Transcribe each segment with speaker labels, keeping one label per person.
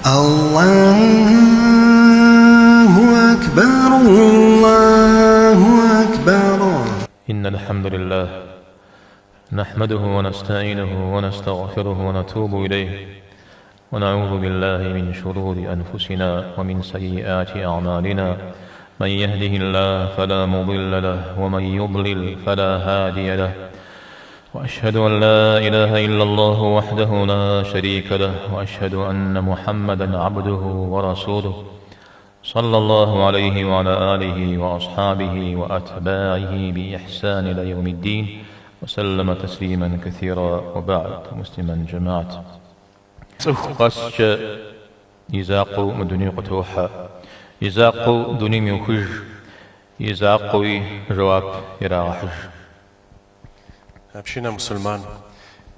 Speaker 1: الله أكبر الله أكبر.
Speaker 2: إن الحمد لله نحمده ونستعينه ونستغفره ونتوب إليه ونعوذ بالله من شرور أنفسنا ومن سيئات أعمالنا. من يهده الله فلا مضل له ومن يضلل فلا هادي له. وأشهد أن لا إله إلا الله وحده لا شريك له وأشهد أن محمدا عبده ورسوله صلى الله عليه وعلى آله وأصحابه وأتباعه بإحسان إلى يوم الدين وسلم تسليما كثيرا. وبعد. مسلما جماعة قسج يزاقو مدني قتوحا يزاقو دني ميوخج يزاقوي جواب يراحج.
Speaker 3: Община мусульман.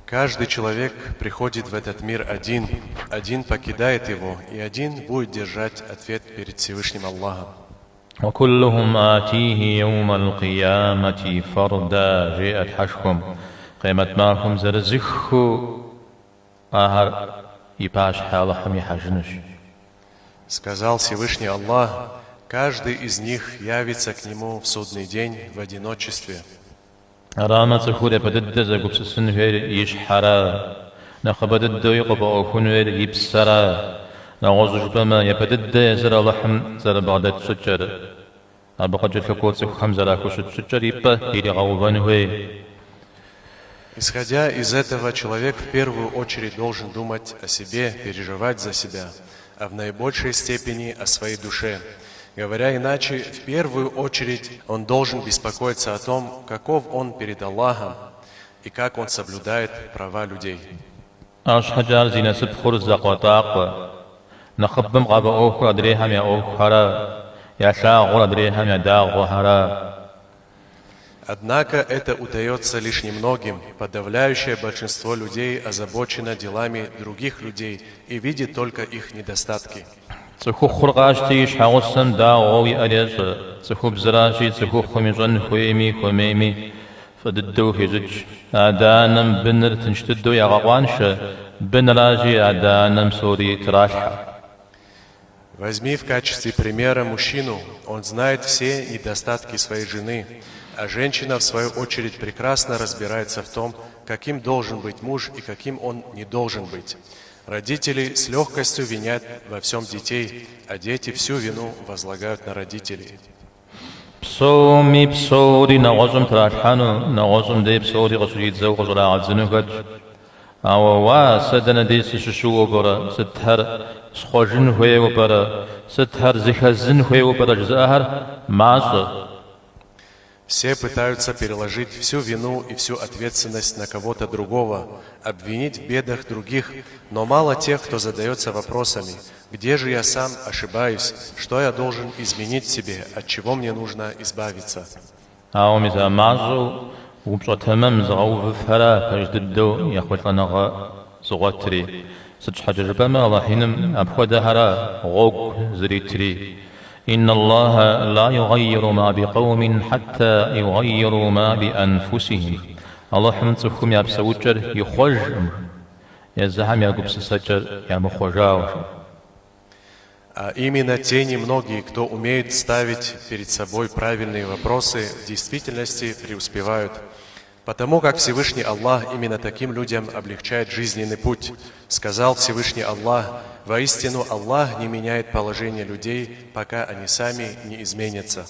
Speaker 3: Каждый человек приходит в этот мир один, один покидает его, и один будет держать ответ перед Всевышним Аллахом.
Speaker 2: وكلهم آتيه يوم القيامة فردا. جاءت حشكم قيمة ماركم زرزخو آهر يباش حالهم يحجنش.
Speaker 3: Сказал Всевышний Аллах, каждый из них явится к нему в судный день в одиночестве.
Speaker 2: رامة سخورة بدد زقب سنفير يشحرا نخبدد يقبع كنوير يبسرا نغوز جبما يبدد يزر لحم زر بغداد سجر أبقى جلكوت سخم زراكو سجر يبا إلي غوبانوه.
Speaker 3: Исходя из этого, человек в первую очередь должен думать о себе, переживать за себя, а в наибольшей степени о своей душе. Говоря иначе, в первую очередь он должен беспокоиться о том, каков он перед Аллахом и как он соблюдает права людей.
Speaker 2: أشحجار زينة سبخور الزقوطاق نخبم غابة أوخر أدريهم يا أوخرا يا شاغر أدريهم يا داغوهرا.
Speaker 3: Однако это удается лишь немногим. Подавляющее большинство людей озабочено делами других людей и видит только их недостатки.
Speaker 2: تخو خرقاشتيش حاوسن داغوي أليس تخو بزراشي تخو خميجن خويمي خوميمي فددو هجج أدانم بنر تنشتدو يا غوانش بنراجي أدانم سوري تراشحا.
Speaker 3: Возьми в качестве примера мужчину. Он знает все недостатки своей жены, а женщина, в свою очередь, прекрасно разбирается в том, каким должен быть муж и каким он не должен быть. Родители с легкостью винят во всем детей, а дети всю вину возлагают на родителей.
Speaker 2: بصومي بصوري نغزم تراشحانو نغزم دي بصوري غسجيت زو غزرا عزنوكت أو واسدنا دي سششو وبرا ستهر سخوجن هوي وبرا ستهر زخزن هوي وبرا جزاهر معصر.
Speaker 3: Все пытаются переложить всю вину и всю ответственность на кого-то другого, обвинить в бедах других, но мало тех, кто задается вопросами, где же я сам ошибаюсь, что я должен изменить в себе, от чего мне нужно избавиться.
Speaker 2: إن الله لا يغير ما بقوم حتى يغيروا ما بأنفسهم. الله حمد يا بسوجر يخرج يا زحم يا قبس سجر يا مخرجاوش.
Speaker 3: А именно те немногие, кто умеет ставить перед собой правильные вопросы, в действительности преуспевают. Потому как Всевышний Аллах именно таким людям облегчает жизненный путь. Сказал Всевышний Аллах, воистину Аллах не меняет положение людей, пока они сами не изменятся.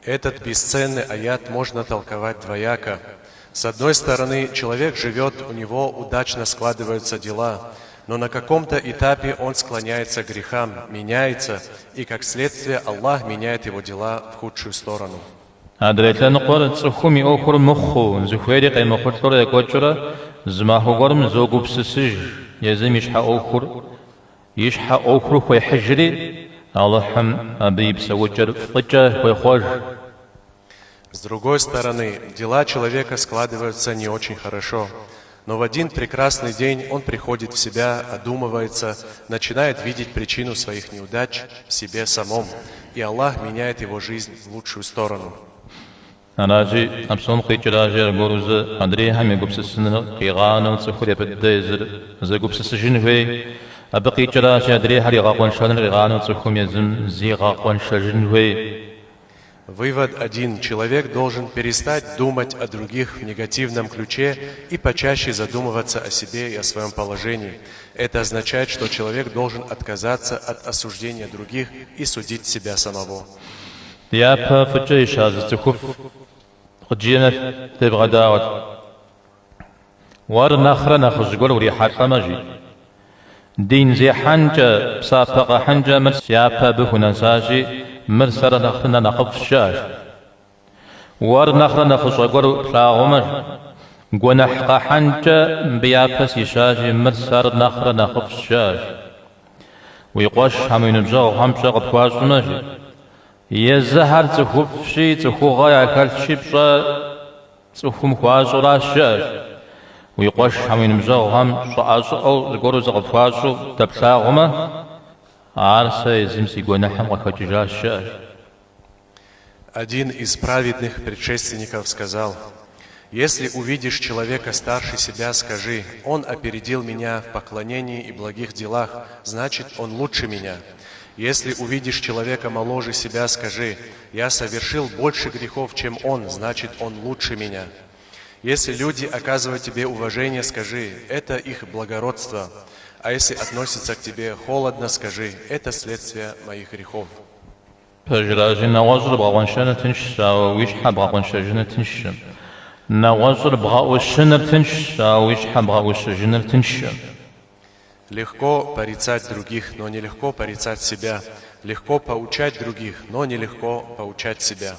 Speaker 3: Этот бесценный аят можно толковать двояко. С одной стороны, человек живет, у него удачно складываются дела, но на каком-то этапе он склоняется к грехам, меняется, и как следствие Аллах меняет его дела в худшую сторону. С другой стороны, дела человека складываются не очень хорошо. Но в один прекрасный день он приходит в себя, одумывается, начинает видеть причину своих неудач в себе самом, и Аллах меняет его жизнь в лучшую сторону.
Speaker 2: Аражи абсон қичражер горузы Андрей хами гупсысыны қиғаны цухуре педдезір зы гупсысыжынвей абы қичражер Андрей хари ғақуаншаныр қиғаны цухумезім зи ғақуаншажынвей.
Speaker 3: Вывод один. Человек должен перестать думать о других в негативном ключе и почаще задумываться о себе и о своем положении. Это означает, что человек должен отказаться от осуждения других и судить себя самого.
Speaker 2: Япа фджейша зацухуф қджиемет тебғадауат. Вар нахра нахжгор урихат амажи. Дин зи ханджа псапаqa ханджа мрс япа бихунасажи مرسر نخرنا نقف الشاش ور نخرنا خشقر فلاغمر قنحق حنجة بيابس يشاش مرسر نخرنا نقف الشاش ويقوش حمين الجاغ حمشا قد خواش ماشي يزهر تخوف شي تخو غايا كالشي بشا تخو مخواش راشاش ويقوش حمين الجاغ حمشا أو زقرو زقد خواشو تبلاغمر
Speaker 3: Один из праведных предшественников сказал: «Если увидишь человека старше себя, скажи: он опередил меня в поклонении и благих делах, значит, он лучше меня. Если увидишь человека моложе себя, скажи: я совершил больше грехов, чем он, значит, он лучше меня. Если люди оказывают тебе уважение, скажи: это их благородство. А если относятся к тебе холодно, скажи: это следствие моих грехов». Легко порицать других, но нелегко порицать себя. Легко поучать других, но нелегко поучать себя.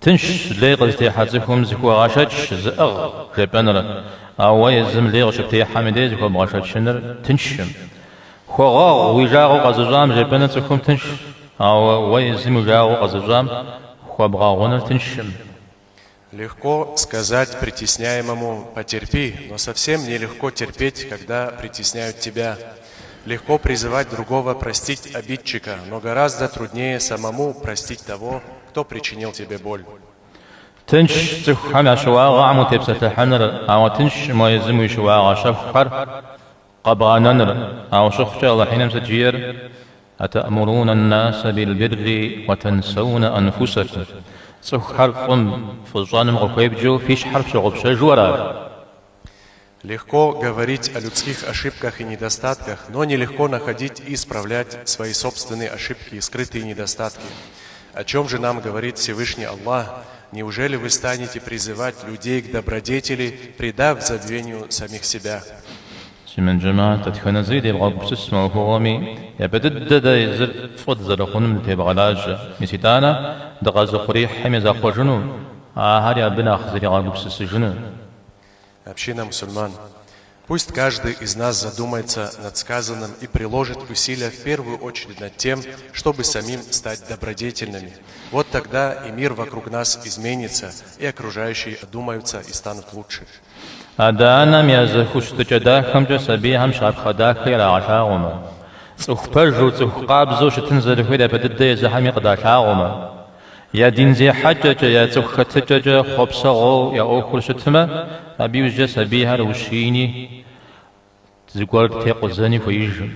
Speaker 2: تنش ليغ استيحاتكم زكو غاشاتش زأغ جبانر أو يزم ليغ شبتي حمدي زكو بغاشات شنر تنشم خواغ ويجاغو قزجام جبانتكم تنش أو يزم ويجاغو قزجام خوابغاغونر تنشم.
Speaker 3: Легко сказать притесняемому: потерпи, но совсем нелегко терпеть, когда притесняют тебя. Легко призывать другого простить обидчика, но гораздо труднее самому простить того, кто причинил тебе боль.
Speaker 2: تنش تخم شواغ عمو تبسة حنر أو تنش ما يزم شواغ شفخر قباننر أو شخش الله حين مسجير أتأمرون الناس بالبر وتنسون أنفسكم سخر فم فجان مغفيب جو فيش حرف شغب شجورا.
Speaker 3: Легко говорить о людских ошибках и недостатках, но нелегко находить и исправлять свои собственные ошибки и скрытые недостатки. О чем же нам говорит Всевышний Аллах? Неужели вы станете призывать людей к добродетели, предав забвению самих себя?
Speaker 2: من جماعة تتخنزيد يبغى بسسمه وهوامي يبدد دا يزر فض زرقون تبغى لاج مسيتانا دغاز قريح حمي خوجنو هاري بنا خزري غاب بسسجنو.
Speaker 3: Община мусульман, пусть каждый из нас задумается над сказанным и приложит усилия в первую очередь над тем, чтобы самим стать добродетельными. Вот тогда и мир вокруг нас изменится, и окружающие одумаются и станут лучше.
Speaker 2: أدانا ميازخ استجداكم جسبيهم شاب خداك يا عشاغما سخبرجو سخقابزو شتنزل فيدا بدد يزحم يقدا شاغما يا دين زي حجج يا سخختجج خبصغو يا أوكل شتما أبي جسبيها روشيني تزقور تيقزني فيجم.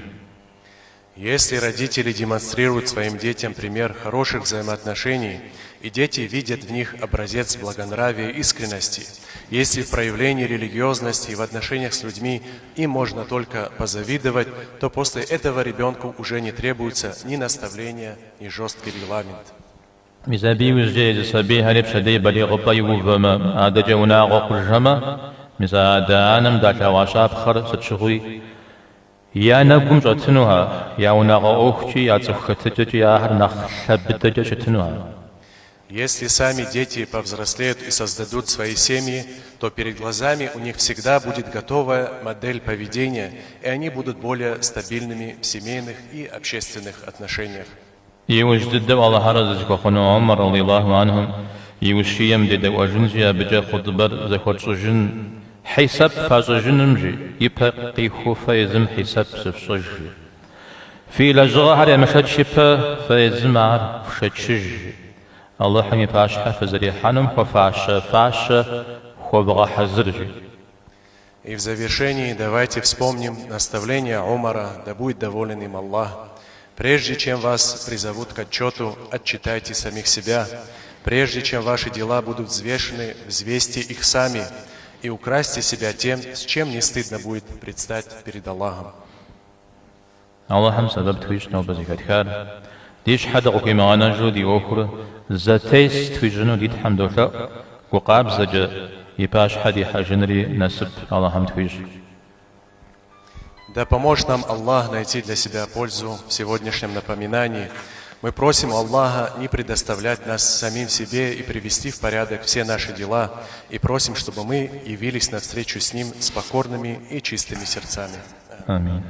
Speaker 3: Если родители демонстрируют своим детям пример хороших взаимоотношений, и дети видят в них образец благонравия и искренности, если в проявлении религиозности и в отношениях с людьми им можно только позавидовать, то после этого ребенку уже не требуется ни наставления, ни жесткий регламент.
Speaker 2: يا نقوم جتنوها يا وناغا أختي يا تخطيت يا هرنخ حبت جتنوها.
Speaker 3: Если сами дети повзрослеют и создадут свои семьи, то перед глазами у них всегда будет готовая модель поведения, и они будут более стабильными в семейных и общественных отношениях.
Speaker 2: يوجد الله هرزك وخنو عمر رضي الله عنهم يوشيم دد وجنجيا بجا خطبر زخوت جن حساب فاجنمجي يبقى خوفا يزم حساب سفشجي في لجغة على مشهد شبه فيزم عار فشتشجي الله حمي فاش حفظ ريحانم فاش خبغا حزرجي.
Speaker 3: И в завершении давайте вспомним наставление Умара, да будет доволен им Аллах. Прежде чем вас призовут к отчету, отчитайте самих себя. Прежде чем ваши дела будут взвешены, взвесьте их сами и украсьте себя тем, с чем не стыдно будет предстать перед Аллахом.
Speaker 2: Аллахом сабаб твишно базихатхар. ديش حدا قيمة أنا جودي أخرى زتيس تفجنو ديت حمد الله وقاب زج يباش حدي حجنري نسب اللهم تفج.
Speaker 3: Да поможет нам Аллах найти для себя пользу в сегодняшнем напоминании. Мы просим Аллаха не предоставлять нас самим себе и привести в порядок все наши дела, и просим, чтобы мы явились навстречу с Ним с покорными и чистыми сердцами.
Speaker 2: Аминь.